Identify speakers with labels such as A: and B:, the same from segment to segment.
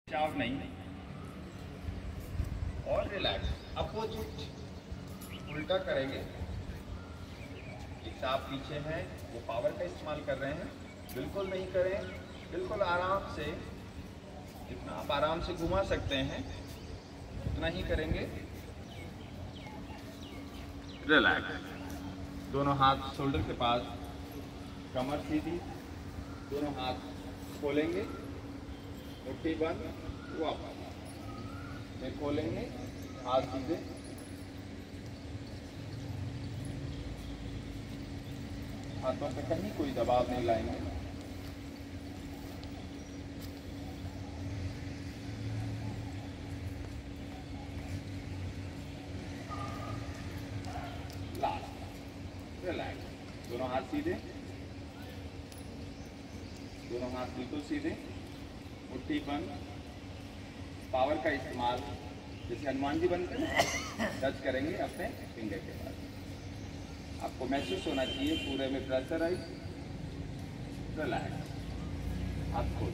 A: खिंचाव नहीं और रिलैक्स। अपोजिट उल्टा करेंगे। आप पीछे हैं वो पावर का इस्तेमाल कर रहे हैं, बिल्कुल नहीं करें। बिल्कुल आराम से, जितना आप आराम से घुमा सकते हैं उतना ही करेंगे। रिलैक्स। दोनों हाथ शोल्डर के पास, कमर सीधी, दोनों हाथ खोलेंगे, मुट्ठी बंद, वापस में खोलेंगे, हाथ सीधे, हाथों पे कहीं कोई दबाव नहीं लाएंगे। Last, relax. दोनों हाथ सीधे, दोनों हाथ बिल्कुल सीधे, मुट्ठी बंद, पावर का इस्तेमाल जैसे हनुमान जी बनते हैं टच करेंगे अपने फिंगर के साथ। आपको महसूस होना चाहिए पूरे में प्रेशराइज। रिलैक्स, हाथ खोल,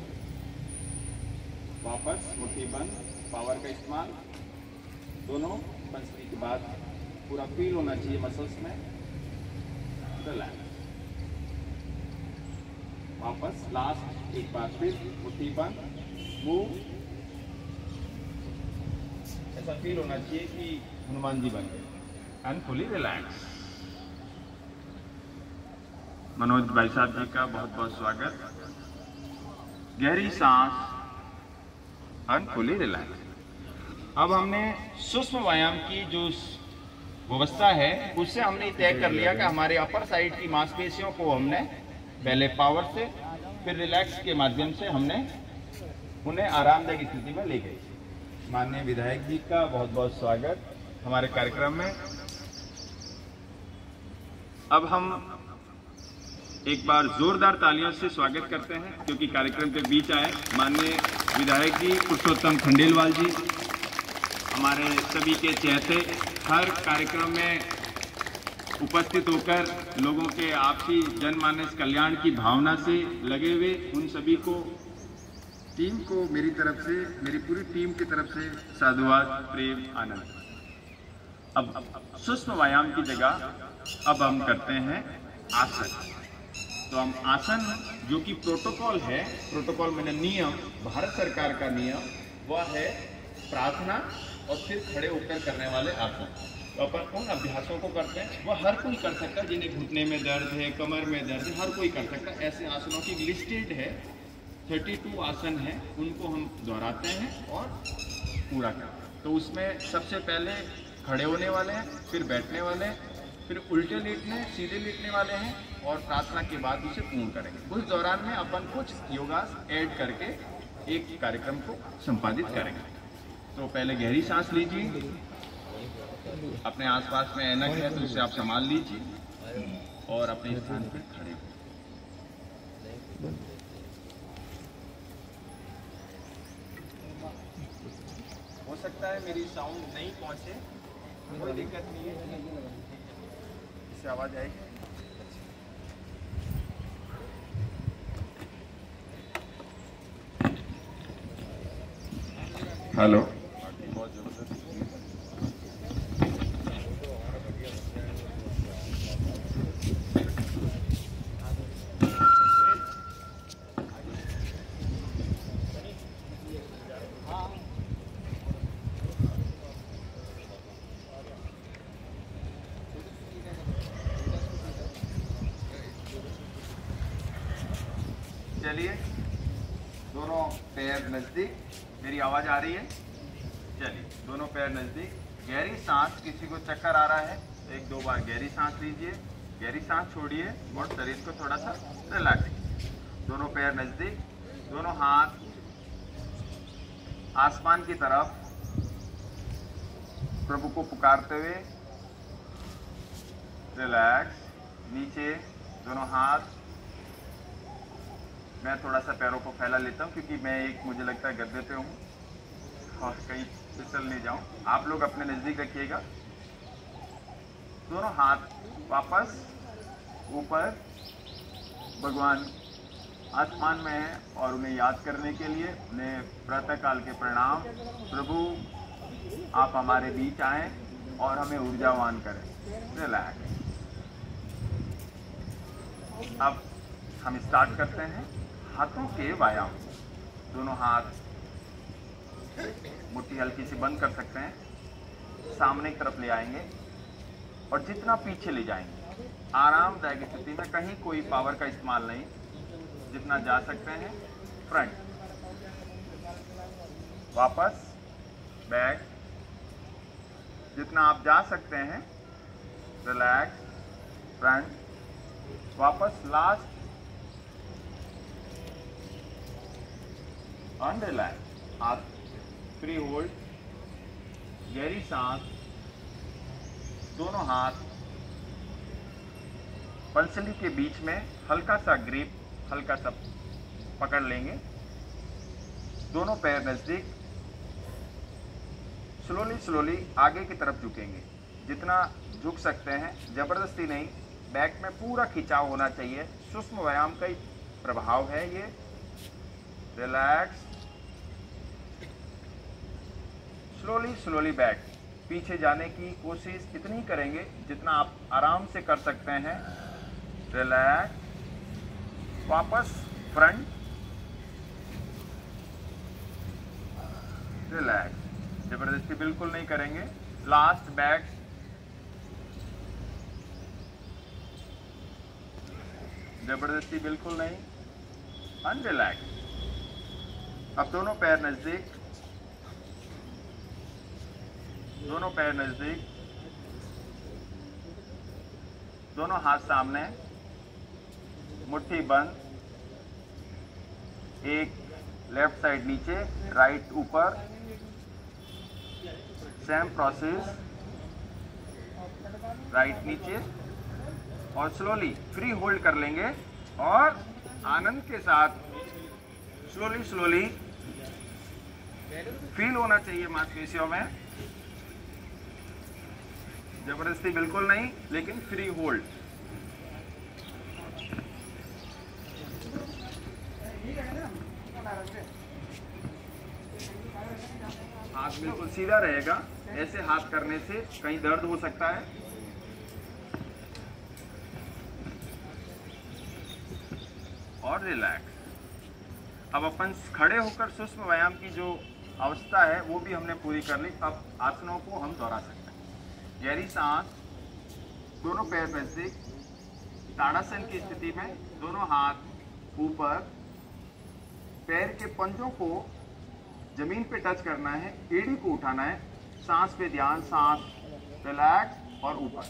A: वापस मुट्ठी बंद, पावर का इस्तेमाल। दोनों पंचली के बाद पूरा फील होना चाहिए मसल्स में। रिलैक्स, वापस लास्ट एक बार फिर मुट्ठी बंद, मूव। ऐसा फील होना चाहिए कि हनुमान जी बन गए। And fully relax. मनोज भाई साहब जी का बहुत बहुत स्वागत। गहरी सांस, एंड फुली रिलैक्स। अब हमने सूक्ष्म व्यायाम की जो व्यवस्था है उससे हमने तय कर लिया कि हमारे अपर साइड की मांसपेशियों को हमने पहले पावर से फिर रिलैक्स के माध्यम से हमने उन्हें आरामदायक स्थिति में ले गए। माननीय विधायक जी का बहुत बहुत स्वागत हमारे कार्यक्रम में। अब हम एक बार जोरदार तालियों से स्वागत करते हैं क्योंकि कार्यक्रम के बीच आए माननीय विधायक जी पुरुषोत्तम खंडेलवाल जी, हमारे सभी के चहेते, हर कार्यक्रम में उपस्थित होकर लोगों के आपसी जनमानस कल्याण की भावना से लगे हुए उन सभी को, टीम को मेरी तरफ से, मेरी पूरी टीम की तरफ से साधुवाद, प्रेम, आनंद। अब सूक्ष्म व्यायाम की जगह अब हम करते हैं आसन। तो हम आसन जो कि प्रोटोकॉल है, प्रोटोकॉल मैंने नियम, भारत सरकार का नियम, वह है प्रार्थना और फिर खड़े होकर करने वाले आसन। तो अपन उन अभ्यासों को करते हैं, वह हर कोई कर सकता है। जिन्हें घुटने में दर्द है, कमर में दर्द है, हर कोई कर सकता है। ऐसे आसनों की लिस्टेड है, 32 आसन है, उनको हम दोहराते हैं और पूरा करते हैं। तो उसमें सबसे पहले खड़े होने वाले हैं, फिर बैठने वाले हैं, फिर उल्टे लेटने, सीधे लेटने वाले हैं और प्रार्थना के बाद उसे पूर्ण करेंगे। उस दौरान में अपन कुछ योगास ऐड करके एक कार्यक्रम को संपादित करेंगे। तो पहले गहरी सांस लीजिए, अपने आसपास में ऐनक है तो उसे आप संभाल लीजिए और अपने स्थान पर खड़े हो। हो सकता है मेरी साउंड नहीं पहुंचे, कोई दिक्कत नहीं है, इससे आवाज आएगी। हेलो, चलिए दोनों पैर नजदीक, मेरी आवाज आ रही है? चलिए दोनों पैर नजदीक, गहरी सांस। किसी को चक्कर आ रहा है तो एक दो बार गहरी सांस लीजिए, गहरी सांस छोड़िए और शरीर को थोड़ा सा रिलैक्स। दोनों पैर नजदीक, दोनों हाथ आसमान की तरफ प्रभु को पुकारते हुए रिलैक्स। नीचे दोनों हाथ, मैं थोड़ा सा पैरों को फैला लेता हूँ क्योंकि मैं एक, मुझे लगता है गद्दे पे हूँ और कहीं फिसल नहीं जाऊँ। आप लोग अपने नज़दीक रखिएगा। दोनों हाथ वापस ऊपर भगवान आसमान में हैं और उन्हें याद करने के लिए उन्हें प्रातःकाल के प्रणाम। प्रभु आप हमारे बीच आएं और हमें ऊर्जावान करें। रिलैक्स। अब हम स्टार्ट करते हैं हाथों के व्यायाम। दोनों हाथ मुट्ठी हल्की सी बंद कर सकते हैं, सामने की तरफ ले आएंगे और जितना पीछे ले जाएंगे, आरामदायक स्थिति में, कहीं कोई पावर का इस्तेमाल नहीं, जितना जा सकते हैं फ्रंट, वापस बैक, जितना आप जा सकते हैं रिलैक्स, फ्रंट, वापस लास्ट, अनरिलैक्स, हाथ फ्री होल्ड, गहरी सांस, दोनों हाथ पंसली के बीच में हल्का सा ग्रिप, हल्का सा पकड़ लेंगे, दोनों पैर नजदीक, स्लोली आगे की तरफ झुकेंगे, जितना झुक सकते हैं, जबरदस्ती नहीं, बैक में पूरा खिंचाव होना चाहिए। सूक्ष्म व्यायाम का ही प्रभाव है ये। रिलैक्स, स्लोली बैक, पीछे जाने की कोशिश इतनी करेंगे जितना आप आराम से कर सकते हैं। रिलैक्स, वापस फ्रंट, रिलैक्स, जबरदस्ती बिल्कुल नहीं करेंगे, लास्ट बैक, जबरदस्ती बिल्कुल नहीं, अनरिलैक्स। अब दोनों पैर नजदीक, दोनों पैर नजदीक, दोनों हाथ सामने, मुट्ठी बंद, एक लेफ्ट साइड नीचे, राइट ऊपर, सेम प्रोसेस, राइट नीचे, और स्लोली फ्री होल्ड कर लेंगे और आनंद के साथ स्लोली फील होना चाहिए मांसपेशियों में, जबरदस्ती बिल्कुल नहीं, लेकिन फ्री होल्ड। हाथ बिल्कुल सीधा रहेगा, ऐसे हाथ करने से कहीं दर्द हो सकता है। और रिलैक्स। अब अपन खड़े होकर सूक्ष्म व्यायाम की जो अवस्था है वो भी हमने पूरी कर ली। अब आसनों को हम दोहरा सकते हैं। गहरी सांस, दोनों पैर नजदीक, ताड़ासन की स्थिति में, दोनों हाथ ऊपर, पैर के पंजों को जमीन पे टच करना है, एड़ी को उठाना है, सांस पे ध्यान, सांस, रिलैक्स और ऊपर,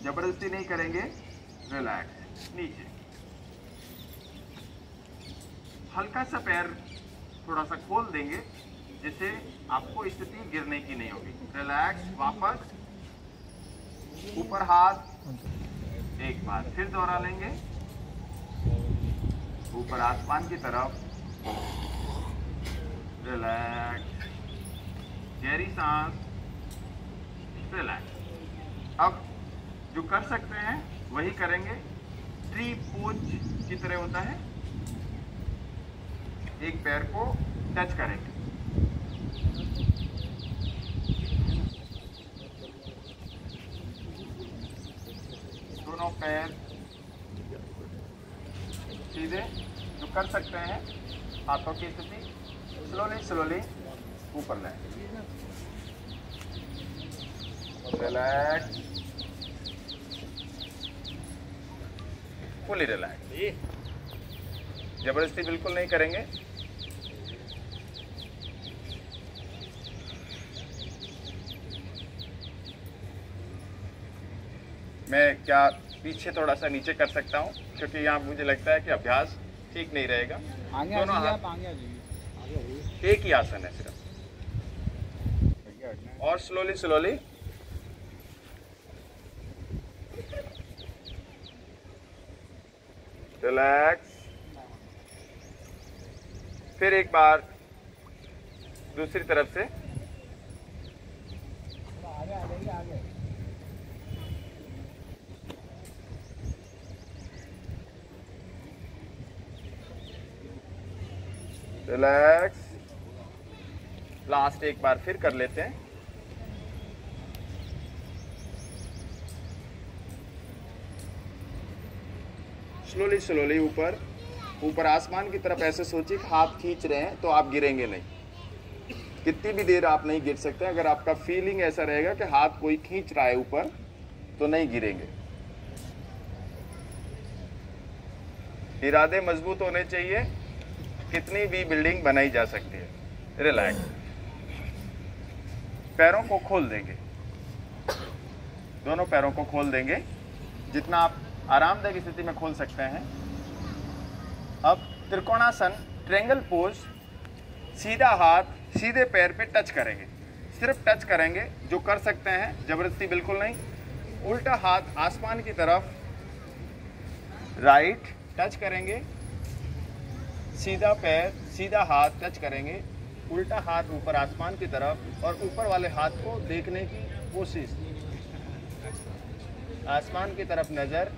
A: जबरदस्ती नहीं करेंगे, रिलैक्स, नीचे, हल्का सा पैर थोड़ा सा खोल देंगे जिससे आपको स्थिति गिरने की नहीं होगी। रिलैक्स, वापस ऊपर हाथ, एक बार फिर दोहरा लेंगे, ऊपर आसमान की तरफ, रिलैक्स, गहरी सांस, रिलैक्स। अब जो कर सकते हैं वही करेंगे। ट्री पोज की तरह होता है, एक पैर को टच करेंगे, दोनों पैर सीधे, जो कर सकते हैं हाथों की स्थिति, स्लोली ऊपर लाएं, रिलैक्स, फुली रिलैक्स, जबरदस्ती बिल्कुल नहीं करेंगे। मैं क्या पीछे थोड़ा सा नीचे कर सकता हूँ क्योंकि यहाँ मुझे लगता है कि अभ्यास ठीक नहीं रहेगा। दोनों हाथ, एक ही आसन है सिर्फ, और स्लोली रिलैक्स, फिर एक बार दूसरी तरफ से, रिलैक्स। लास्ट एक बार फिर कर लेते हैं। स्लोली स्लोली ऊपर ऊपर आसमान की तरफ ऐसे सोचिए कि हाथ खींच रहे हैं तो आप गिरेंगे नहीं। कितनी भी देर आप नहीं गिर सकते। अगर आपका फीलिंग ऐसा रहेगा कि हाथ कोई खींच रहा है ऊपर तो नहीं गिरेंगे। इरादे मजबूत होने चाहिए। कितनी भी बिल्डिंग बनाई जा सकती है। रिलैक्स। पैरों को खोल देंगे, दोनों पैरों को खोल देंगे जितना आप आरामदायक स्थिति में खोल सकते हैं। अब त्रिकोणासन ट्रायंगल पोज। सीधा हाथ सीधे पैर पे टच करेंगे, सिर्फ टच करेंगे, जो कर सकते हैं, जबरदस्ती बिल्कुल नहीं। उल्टा हाथ आसमान की तरफ, राइट टच करेंगे, सीधा पैर सीधा हाथ टच करेंगे, उल्टा हाथ ऊपर आसमान की तरफ और ऊपर वाले हाथ को देखने की कोशिश। आसमान की तरफ नज़र।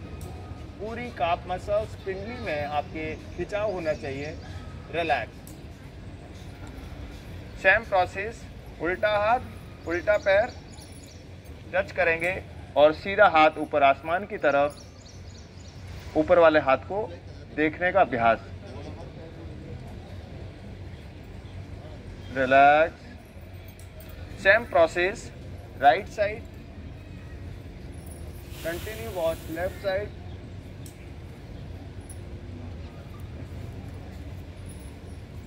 A: पूरी काफ मसल्स पिंडली में आपके खिंचाव होना चाहिए। रिलैक्स। Same process. उल्टा हाथ उल्टा पैर टच करेंगे और सीधा हाथ ऊपर आसमान की तरफ, ऊपर वाले हाथ को देखने का अभ्यास। Relax. Same process right side. Continue watch left side.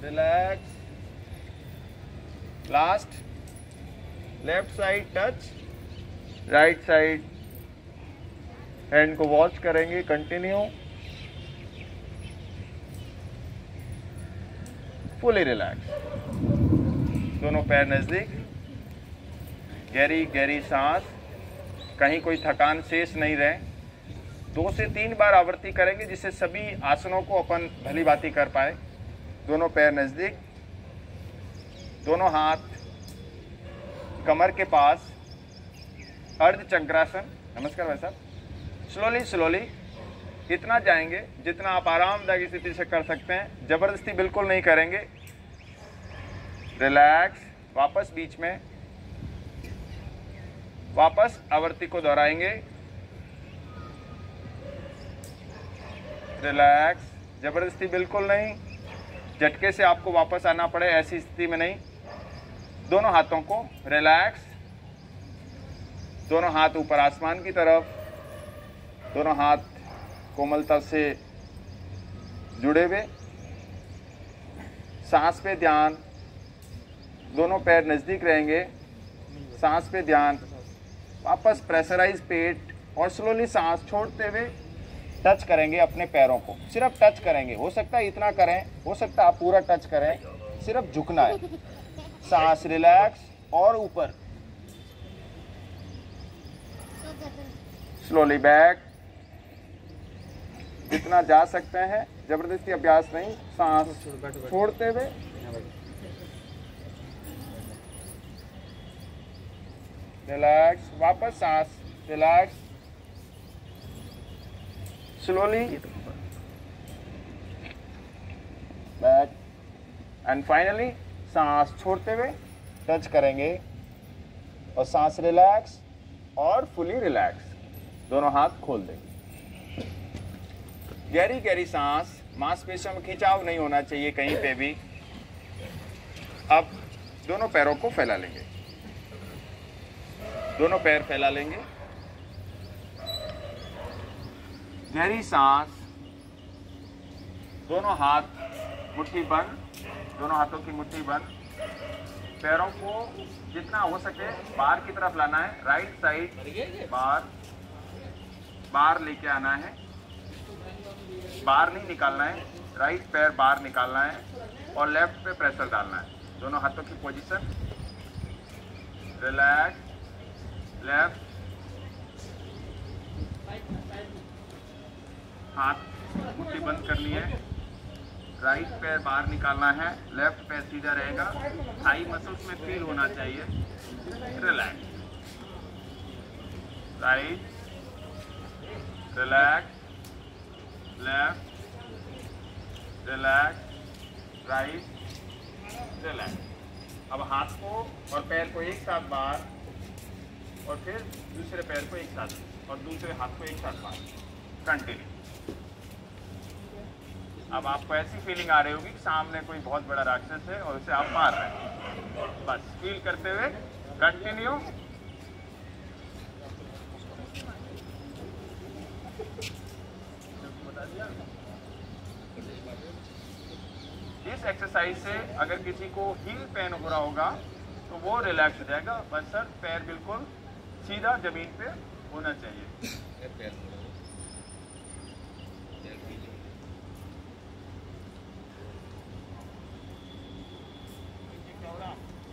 A: Relax. Last left side touch, right side hand को वॉच करेंगे। कंटिन्यू। Fully relax. दोनों पैर नजदीक। गहरी गहरी सांस। कहीं कोई थकान शेष नहीं रहे। 2 से 3 बार आवृत्ति करेंगे जिससे सभी आसनों को अपन भली भांति कर पाए। दोनों पैर नजदीक, दोनों हाथ कमर के पास, अर्ध चक्रासन। नमस्कार भाई साहब। स्लोली स्लोली इतना जाएंगे जितना आप आरामदायक स्थिति से कर सकते हैं, जबरदस्ती बिल्कुल नहीं करेंगे। रिलैक्स। वापस बीच में, वापस आवृत्ति को दोहराएंगे। रिलैक्स। जबरदस्ती बिल्कुल नहीं, झटके से आपको वापस आना पड़े ऐसी स्थिति में नहीं। दोनों हाथों को रिलैक्स। दोनों हाथ ऊपर आसमान की तरफ, दोनों हाथ कोमलता से जुड़े हुए। सांस पे ध्यान। दोनों पैर नजदीक रहेंगे। सांस पे ध्यान। वापस प्रेशराइज पेट और स्लोली सांस छोड़ते हुए टच करेंगे अपने पैरों को। सिर्फ टच करेंगे। हो सकता है इतना करें, हो सकता है आप पूरा टच करें, सिर्फ झुकना है। सांस रिलैक्स और ऊपर। Slowly back. जितना जा सकते हैं, जबरदस्ती अभ्यास नहीं। सांस छोड़ते हुए रिलैक्स। वापस सांस relax. Slowly back and finally सांस छोड़ते हुए टच करेंगे और सांस रिलैक्स और फुली रिलैक्स। दोनों हाथ खोल देंगे। गहरी गहरी सांस। मांसपेशियों में खिंचाव नहीं होना चाहिए कहीं पे भी। अब दोनों पैरों को फैला लेंगे। दोनों पैर फैला लेंगे। गहरी सांस। दोनों हाथ मुट्ठी बंद, दोनों हाथों की मुट्ठी बंद। पैरों को जितना हो सके बाहर की तरफ लाना है। राइट साइड बाहर, बाहर लेके आना है, बाहर नहीं निकालना है। राइट पैर बाहर निकालना है और लेफ्ट पे प्रेशर डालना है। दोनों हाथों की पोजीशन। रिलैक्स। लेफ्ट हाथ मुट्ठी बंद करनी है। राइट पैर बाहर निकालना है, लेफ्ट पैर सीधा रहेगा। थाई मसल्स में फील होना चाहिए। Relax. Right relax, left relax, right, relax. अब हाथ को और पैर को एक साथ बाहर और फिर दूसरे पैर को एक साथ और दूसरे हाथ को एक साथ बाहर, कंटिन्यू। अब आपको ऐसी फीलिंग आ रही होगी कि सामने कोई बहुत बड़ा राक्षस है और उसे आप मार रहे हैं। बस फील करते हुए कंटिन्यू। इस एक्सरसाइज से अगर किसी को हील पेन हो रहा होगा तो वो रिलैक्स हो जाएगा। बस सर पैर बिल्कुल सीधा जमीन पे होना चाहिए।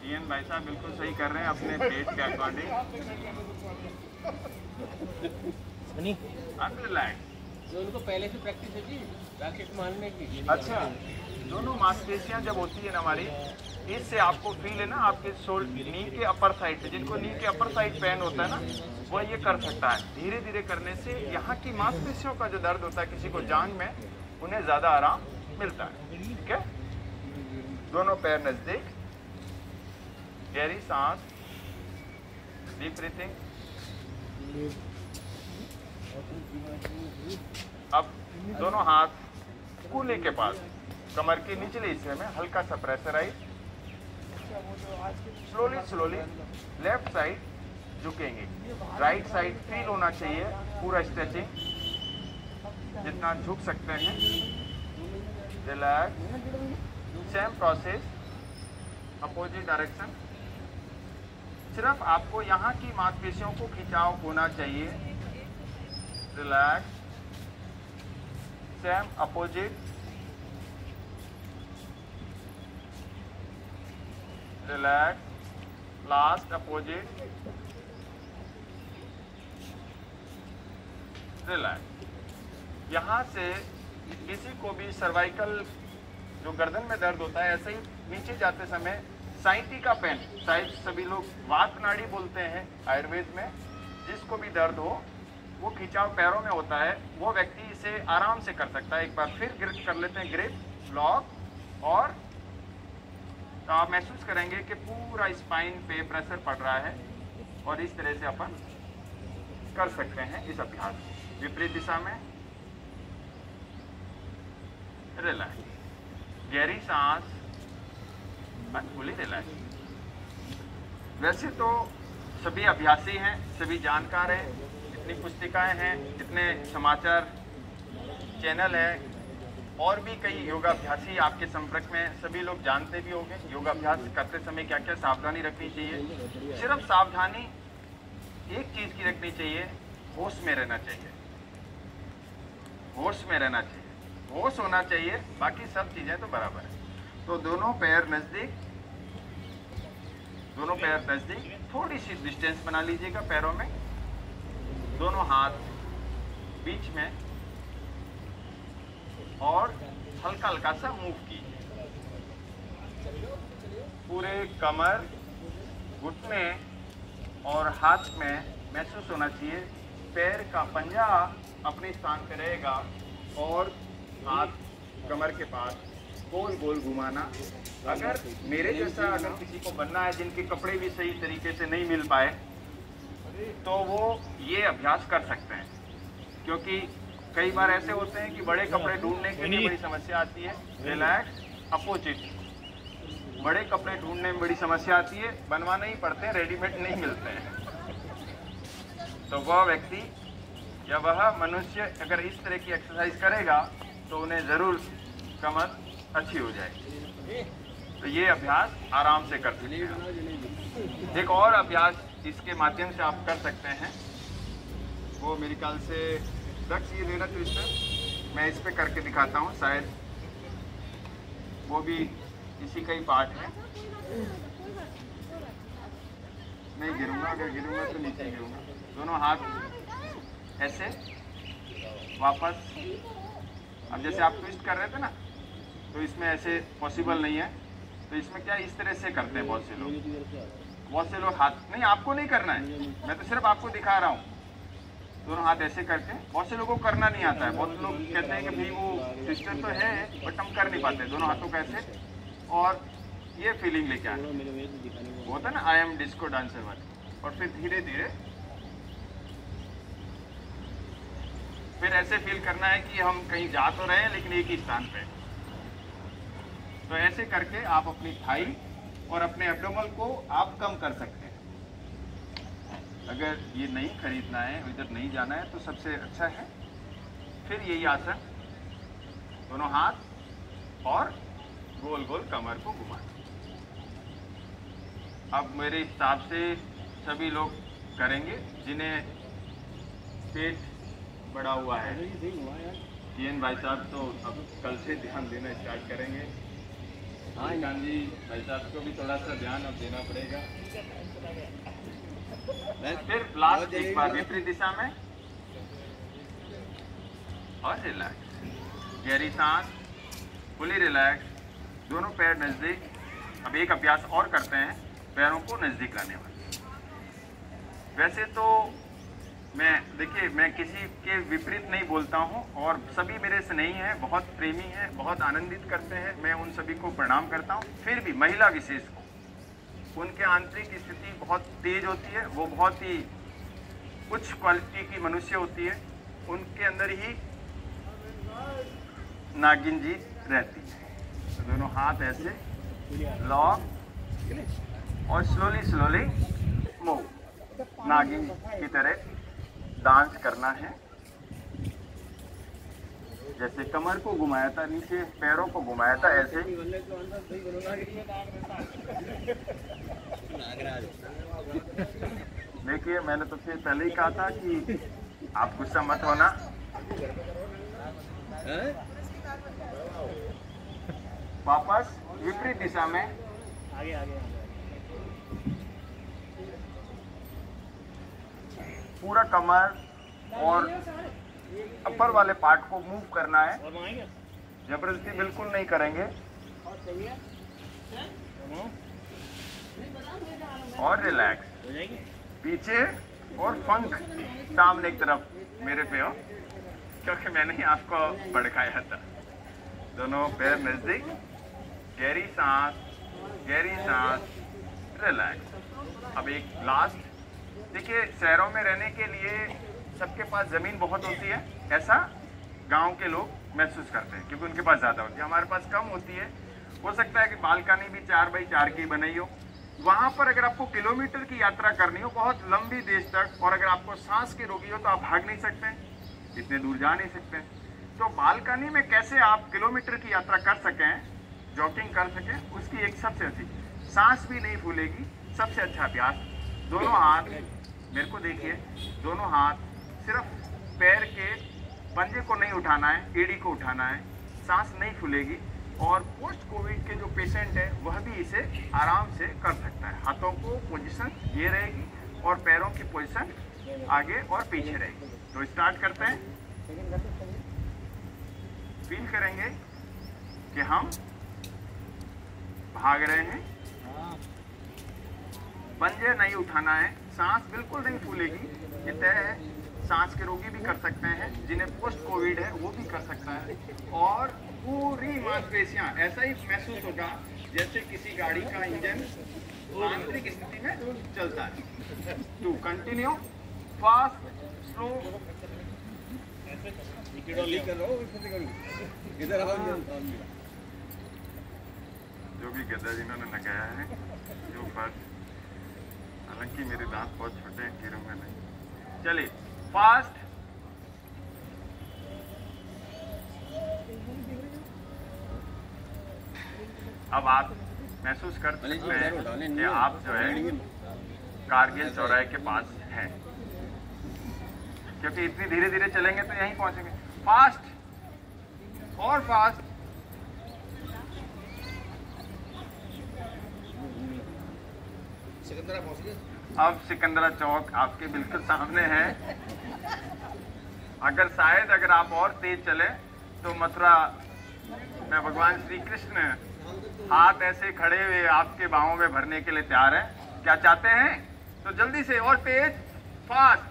A: इयन भाई साहब बिल्कुल सही कर रहे हैं अपने पेट के अकॉर्डिंग। अनरिलैक्स।
B: जो उनको पहले से प्रैक्टिस है जी रैकेट मारने की।
A: अच्छा, दोनों मांसपेशियां जब होती है ना हमारी, इससे आपको फील है ना आपके नी के अपर साइड पे, जिनको नी के अपर साइड पेन होता है ना, वो ये कर सकता है। धीरे धीरे करने से यहाँ की मांसपेशियों का जो दर्द होता है किसी को जांघ में, उन्हें ज़्यादा आराम मिलता है। ठीक है, दोनों पैर नज़दीक, गहरी सांस, डीप ब्रीथिंग। अब दोनों हाथ कूल्हे के पास, कमर के निचले हिस्से में हल्का सा pressurize. Slowly slowly left side झुकेंगे, राइट साइड फील होना चाहिए पूरा स्ट्रेचिंग, जितना झुक सकते हैं। Relax. Same process, opposite direction. सिर्फ आपको यहाँ की मांसपेशियों को खिंचाव होना चाहिए। Relax. Same opposite. Relax. Last opposite. Relax. यहाँ से किसी को भी सर्वाइकल जो गर्दन में दर्द होता है, ऐसे ही नीचे जाते समय साइटिका पेन, शायद सभी लोग वात नाड़ी बोलते हैं आयुर्वेद में, जिसको भी दर्द हो वो खिंचाव पैरों में होता है, वो व्यक्ति इसे आराम से कर सकता है। एक बार फिर ग्रिप कर लेते हैं, ग्रिप, लॉक, और तो आप महसूस करेंगे कि पूरा स्पाइन पे प्रेशर पड़ रहा है, और इस तरह से अपन कर सकते हैं इस अभ्यास को। विपरीत दिशा में रिलैक्स, गहरी सांस, फुली रिलैक्स। वैसे तो सभी अभ्यासी हैं, सभी जानकार हैं, इतनी पुस्तिकाएं हैं, इतने समाचार चैनल हैं, और भी कई योगाभ्यासी आपके संपर्क में, सभी लोग जानते भी होंगे योगाभ्यास करते समय क्या क्या सावधानी रखनी चाहिए। सिर्फ सावधानी एक चीज़ की रखनी चाहिए, होश में रहना चाहिए। होश में रहना चाहिए, होश होना चाहिए, बाकी सब चीज़ें तो बराबर है। तो दोनों पैर नज़दीक, दोनों पैर नज़दीक, थोड़ी सी डिस्टेंस बना लीजिएगा पैरों में, दोनों हाथ बीच में, और हल्का हल्का सा मूव कीजिए। पूरे कमर, घुटने और हाथ में महसूस होना चाहिए, पैर का पंजा अपने स्थान पे रहेगा, और हाथ कमर के पास गोल गोल घुमाना। अगर मेरे जैसा अगर किसी को बनना है, जिनके कपड़े भी सही तरीके से नहीं मिल पाए, तो वो ये अभ्यास कर सकते हैं, क्योंकि कई बार ऐसे होते हैं कि बड़े कपड़े ढूंढने के लिए बड़ी समस्या आती है। Relax, opposite. बड़े कपड़े ढूंढने में बड़ी समस्या आती है, बनवाने ही पड़ते हैं, रेडीमेड नहीं मिलते हैं। तो वह व्यक्ति या वह मनुष्य अगर इस तरह की एक्सरसाइज करेगा तो उन्हें ज़रूर कमर अच्छी हो जाएगी। तो ये अभ्यास आराम से कर सकते हैं। एक और अभ्यास इसके माध्यम से आप कर सकते हैं, वो मेरे ख्याल से रक्स ये लेना ट्विस्टर, मैं इस पे करके दिखाता हूँ, शायद वो भी इसी का ही पार्ट है। नहीं गिरूंगा, अगर गिरूंगा तो नीचे गिरूंगा। दोनों हाथ ऐसे वापस, अब जैसे आप ट्विस्ट कर रहे थे ना, तो इसमें ऐसे पॉसिबल नहीं है, तो इसमें क्या इस तरह से करते हैं बहुत से लोग। हाथ नहीं, आपको नहीं करना है, मैं तो सिर्फ आपको दिखा रहा हूँ। दोनों हाथ ऐसे करके, बहुत से लोगों को करना नहीं आता है, बहुत लोग कहते हैं कि भाई वो सिस्टम तो है बट हम कर नहीं पाते। दोनों हाथों को ऐसे, और ये फीलिंग लेके आए, वो होता है ना आई एम डिस्को डांसर वाली। और फिर धीरे धीरे फिर ऐसे फील करना है कि हम कहीं जा तो रहे हैं लेकिन एक ही स्थान पे। तो ऐसे करके आप अपनी थाई और अपने एब्डोमेन को आप कम कर सकते हैं। अगर ये नहीं खरीदना है, इधर नहीं जाना है तो सबसे अच्छा है फिर यही आसन, दोनों हाथ और गोल गोल कमर को घुमा। अब मेरे हिसाब से सभी लोग करेंगे जिन्हें पेट बढ़ा हुआ है। जीएन भाई साहब तो अब कल से ध्यान देना स्टार्ट करेंगे। कान जी भाई साहब को भी थोड़ा सा ध्यान अब देना पड़ेगा। फिर लास्ट एक बार विपरीत दिशा में और रिलैक्स, गहरी सांस, फुली रिलैक्स, दोनों पैर नजदीक। अब एक अभ्यास और करते हैं पैरों को नजदीक लाने वाले। वैसे तो देखिए मैं किसी के विपरीत नहीं बोलता हूँ और सभी मेरे से नहीं है, बहुत प्रेमी हैं, बहुत आनंदित करते हैं, मैं उन सभी को प्रणाम करता हूँ। फिर भी महिला विशेष को उनके आंतरिक स्थिति बहुत तेज होती है, वो बहुत ही उच्च क्वालिटी की मनुष्य होती है, उनके अंदर ही नागिन जी रहती है। तो दोनों हाथ ऐसे लॉक और स्लोली मूव, नागिन की तरह डांस करना है। जैसे कमर को घुमाया था, नीचे पैरों को घुमाया था, ऐसे देखिए मैंने तो फिर पहले ही कहा था कि आप गुस्सा मत होना। वापस विपरीत दिशा में, आगे पूरा कमर और अपर वाले पार्ट को मूव करना है, जबरदस्ती बिल्कुल नहीं करेंगे। और रिलैक्स, पीछे और पंख सामने की तरफ मेरे पे हो, क्योंकि मैंने ही आपको भड़काया था। दोनों पैर नजदीक, गहरी सांस, रिलैक्स। अब एक लास्ट, देखिए शहरों में रहने के लिए सबके पास ज़मीन बहुत होती है, ऐसा गांव के लोग महसूस करते हैं क्योंकि उनके पास ज़्यादा होती है, हमारे पास कम होती है। हो सकता है कि बालकनी भी 4x4 की बनाई हो। वहाँ पर अगर आपको किलोमीटर की यात्रा करनी हो, बहुत लंबी देश तक, और अगर आपको सांस की रोगी हो तो आप भाग नहीं सकते, इतने दूर जा नहीं सकते। तो बालकनी में कैसे आप किलोमीटर की यात्रा कर सकें, जॉगिंग कर सकें, उसकी एक सबसे अच्छी, सांस भी नहीं फूलेगी, सबसे अच्छा अभ्यास। दोनों हाथ मेरे को देखिए, दोनों हाथ सिर्फ पैर के पंजे को नहीं उठाना है, एड़ी को उठाना है, सांस नहीं फूलेगी। और पोस्ट कोविड के जो पेशेंट है वह भी इसे आराम से कर सकता है। हाथों को पोजीशन ये रहेगी और पैरों की पोजीशन आगे और पीछे रहेगी। तो स्टार्ट करते हैं। फील करेंगे कि हम भाग रहे हैं, पंजे नहीं उठाना है, सांस बिल्कुल नहीं फूलेगी, ये तय है। सांस के रोगी भी कर सकते हैं, जिन्हें पोस्ट कोविड है वो भी कर सकता है। और पूरी मांसपेशियां ऐसा ही महसूस होगा जैसे किसी गाड़ी का इंजन आंतरिक स्थिति में चलता है। टू कंटिन्यू, फास्ट, स्लो, जो भी गदा जिन्होंने लगाया है, जो बात, हालांकि मेरे दांत बहुत छोटे हैं, गिरूंगा नहीं। चलिए फास्ट, अब आप महसूस कर सकते हैं कि आप जो है कारगिल चौराहे के पास हैं, क्योंकि इतनी धीरे धीरे चलेंगे तो यहीं पहुंचेंगे। फास्ट और फास्ट, अब सिकंदरा चौक आपके बिल्कुल सामने है। अगर आप और तेज चले तो मथुरा में भगवान श्री कृष्ण हाथ ऐसे खड़े हुए आपके बाहों में भरने के लिए तैयार हैं। क्या चाहते हैं? तो जल्दी से और तेज, फास्ट,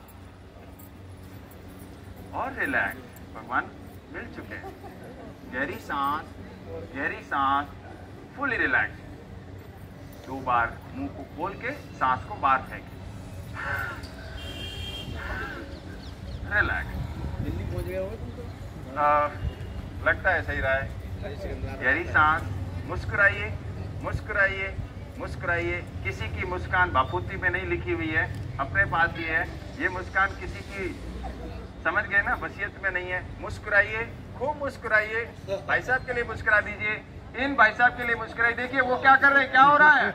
A: और रिलैक्स। भगवान मिल चुके हैं। गहरी सांस, फुली रिलैक्स। 2 बार मुंह को खोल के सांस को बाहर फेंके। रिलैक्स।
B: दिल्ली पहुंच गए हो तुम तो?
A: लगता है सही रहा है। गहरी सांस, मुस्कुराइए, मुस्कुराइए, मुस्कुराइए। किसी की मुस्कान बापूती में नहीं लिखी हुई है, अपने पास ही है। ये मुस्कान किसी की, समझ गए ना, वसीयत में नहीं है। मुस्कुराइए, खूब मुस्कुराइए। भाई साहब के लिए मुस्कुरा दीजिए। इन भाई साहब के लिए मुस्कुराइए। देखिए वो क्या कर रहे हैं, क्या हो रहा है।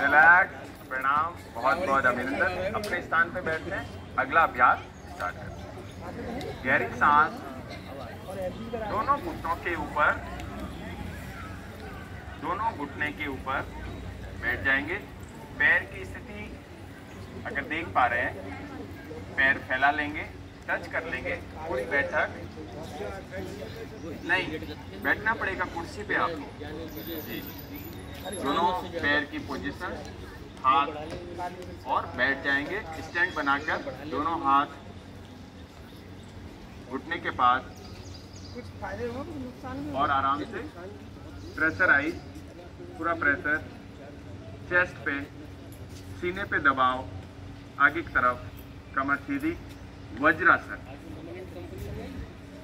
A: रिलैक्स, प्रणाम, बहुत बहुत अभिनंदन। अपने स्थान पे बैठते हैं। अगला अभ्यास स्टार्ट करते हैं। गहरी सांस, दोनों घुटनों के ऊपर, दोनों घुटने के ऊपर बैठ जाएंगे। पैर की स्थिति अगर देख पा रहे हैं, पैर फैला लेंगे, टच कर लेंगे। पूरी बैठक नहीं, बैठना पड़ेगा कुर्सी पे आपको जी। दोनों पैर की पोजीशन, हाथ और बैठ जाएंगे स्टैंड बनाकर। दोनों हाथ घुटने के पास और आराम से प्रेशराइज, पूरा प्रेशर चेस्ट पे, सीने पे दबाव, आगे की तरफ, कमर सीधी। वज्रासन।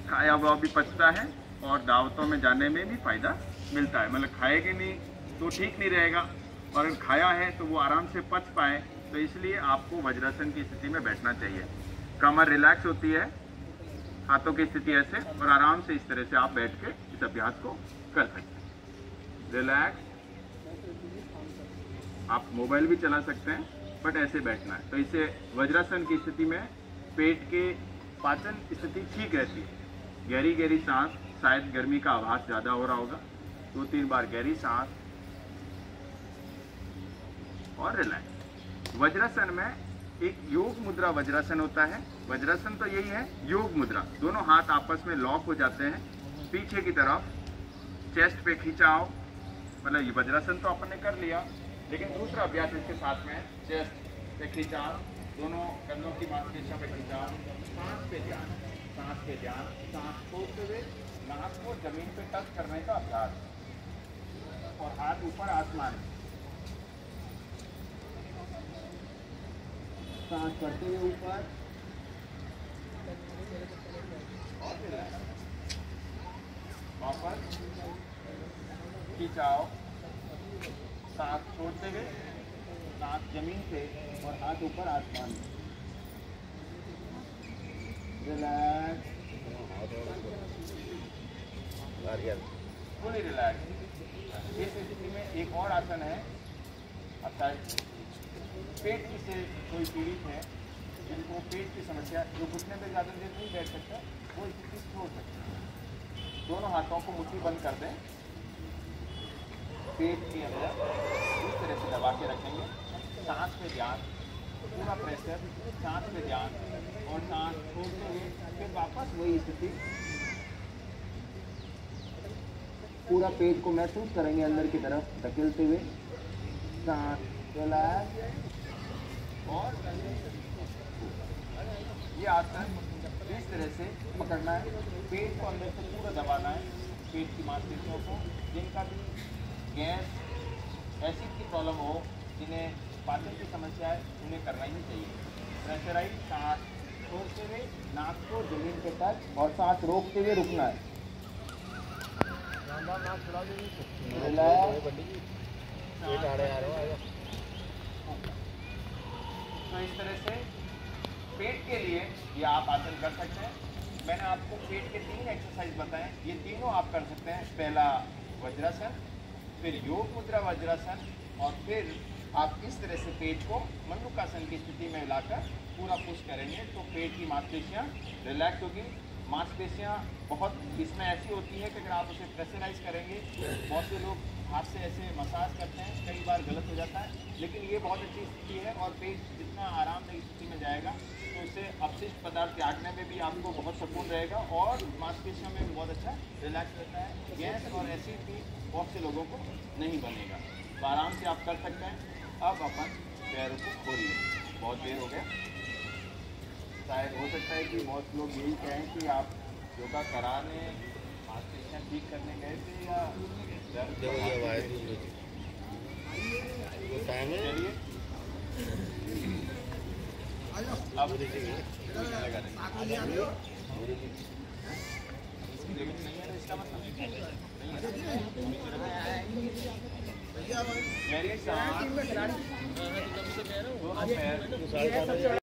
A: खाया हुआ भी पचता है और दावतों में जाने में भी फायदा मिलता है। मतलब खाएंगे नहीं तो ठीक नहीं रहेगा, और अगर खाया है तो वो आराम से पच पाए, तो इसलिए आपको वज्रासन की स्थिति में बैठना चाहिए। कमर रिलैक्स होती है, हाथों की स्थिति ऐसे, और आराम से इस तरह से आप बैठ के इस अभ्यास को कर सकते हैं। रिलैक्स। आप मोबाइल भी चला सकते हैं, बट ऐसे बैठना है। तो इससे वज्रासन की स्थिति में पेट के पाचन स्थिति ठीक रहती है। गहरी गहरी सांस, शायद गर्मी का आभास ज़्यादा हो रहा होगा। 2-3 बार गहरी सांस और रिलैक्स। वज्रासन में एक योग मुद्रा वज्रासन होता है। वज्रासन तो यही है, योग मुद्रा। दोनों हाथ आपस में लॉक हो जाते हैं, पीछे की तरफ, चेस्ट पे खिंचाव। मतलब ये वज्रासन तो अपन ने कर लिया, लेकिन दूसरा अभ्यास इसके साथ में है। चेस्ट पे खिंचाव, दोनों कंधों की मांसपेशियों पे खिंचाव, सांस पे ध्यान, सांस पे ध्यान। सांस छोड़ते हुए नाक को जमीन पे टच करने का अभ्यास, और हाथ ऊपर आसमान में। सांस करते हुए ऊपर, वापस खिंचाओ, सांस छोड़ते हुए, नाक जमीन पे और हाथ ऊपर आसमान में। Relax, fully relax. इस स्थिति में एक और आसन है। अच्छा, पेट की से कोई पीड़ित है, जिनको पेट की समस्या, जो घुटने पे ज़्यादा देर नहीं बैठ सकता, वो स्थिति छोड़ सकते हैं। दोनों हाथों को मुट्ठी बंद कर दें, पेट के अंदर इस तरह से दबा के रखेंगे। सांस पे ध्यान, पूरा प्रेशर, सांस पे ध्यान, और सांस छोड़ते हुए फिर वापस वही स्थिति। पूरा पेट को महसूस करेंगे अंदर की तरफ धकेलते हुए। सांस रिलैक्स, और ये आसन इस तरह से पकड़ना है। पेट को अंदर से पूरा दबाना है, पेट की मांसपेशियों को। जिनका भी गैस, एसिड की प्रॉब्लम हो, जिन्हें पाचन की समस्या है, उन्हें करना ही चाहिए। प्रेशराइज, सांस छोड़ते हुए नाक को जमीन पे टच, और सांस रोकते हुए रुकना है। तो इस तरह से पेट के लिए ये आप आसन कर सकते हैं। मैंने आपको पेट के 3 एक्सरसाइज बताएं, ये तीनों आप कर सकते हैं। पहला वज्रासन, फिर योग मुद्रा वज्रासन, और फिर आप इस तरह से पेट को मंडूकासन की स्थिति में लाकर पूरा पुश करेंगे, तो पेट की मांसपेशियाँ रिलैक्स होगी, मांसपेशियाँ बहुत इसमें ऐसी होती है कि अगर आप उसे प्रेशराइज करेंगे, बहुत से लोग हाथ से ऐसे मसाज करते हैं, कई बार गलत हो जाता है, लेकिन ये बहुत अच्छी स्थिति है और पेट जितना आरामदायी स्थिति में जाएगा तो उससे अपशिष्ट पदार्थ त्यागने में भी आपको बहुत सुकून रहेगा और मांसपेशियों में भी बहुत अच्छा रिलैक्स रहता है। गैस और एसिड भी बहुत से लोगों को नहीं बनेगा, तो आराम से आप कर सकते हैं। अब अपन पैरों को खोल लें, बहुत देर हो गया, शायद हो सकता है कि बहुत लोग यही कहें कि आप योगा कराने मांसपेशियाँ ठीक करने गए थे या चलिए अब इसका मतलब